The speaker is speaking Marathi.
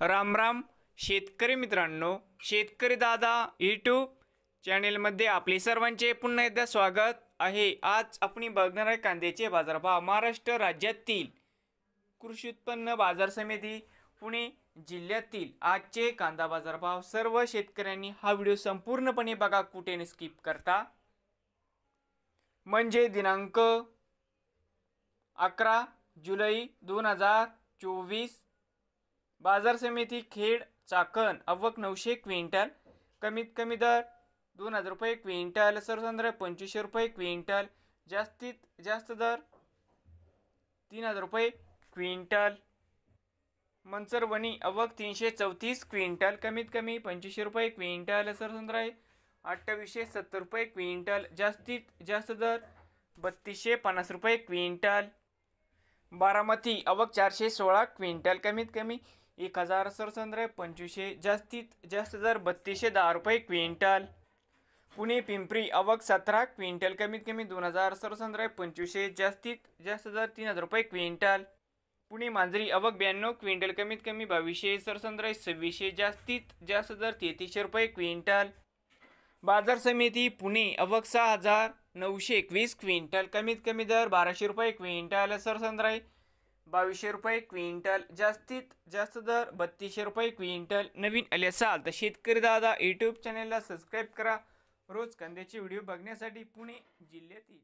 राम राम शेतकरी मित्रांनो, शेतकरी दादा यूट्यूब चॅनेलमध्ये आपले सर्वांचे पुन्हा एकदा स्वागत आहे। आज आपण बघणार आहे कांद्याचे बाजारभाव। महाराष्ट्र राज्यातील कृषी उत्पन्न बाजार समिती पुणे जिल्ह्यातील आजचे कांदा बाजारभाव। सर्व शेतकऱ्यांनी हा व्हिडिओ संपूर्णपणे बघा, कुठे स्किप करता। म्हणजे दिनांक 11 जुलै 2024 बाजार समिती खेड चाकण। आवक 900 क्विंटल, कमीत कमी दर 2000 रुपये क्विंटल, सरसंद्र 2500 रुपये क्विंटल, जास्तीत जास्त दर 3000 रुपये क्विंटल। मनसरवणी आवक 334 क्विंटल, कमीत कमी 2500 रुपये क्विंटल, सरसंद्र 2870 रुपये क्विंटल, जास्तीत जास्त दर 3250 रुपये क्विंटल। बारामती आवक 416 क्विंटल, कमीत कमी 1000, सरसंद्र 2500, जास्तीत जास्त दर 3210 रुपये क्विंटल। पुणे पिंपरी आवक 17 क्विंटल, कमीत कमी 2000, सरसंद्र 2500, जास्तीत जास्त दर 3000 रुपये क्विंटल। पुणे मांजरी आवक 92 क्विंटल, कमीत कमी 2200, सरसंद्र 2600, जास्तीत जास्त दर 3300 रुपये क्विंटल। बाजार समिती पुणे आवक 6921 क्विंटल, कमीत कमी दर 1200 रुपये क्विंटल, सरसंद्र 2200 रुपये क्विंटल, जास्तीत जास्त दर 3200 रुपये क्विंटल। नवीन आले असाल तर शेतकरी दादा यूट्यूब चॅनेलला सबस्क्राईब करा, रोज कांद्याचे व्हिडिओ बघण्यासाठी पुणे जिल्ह्यातील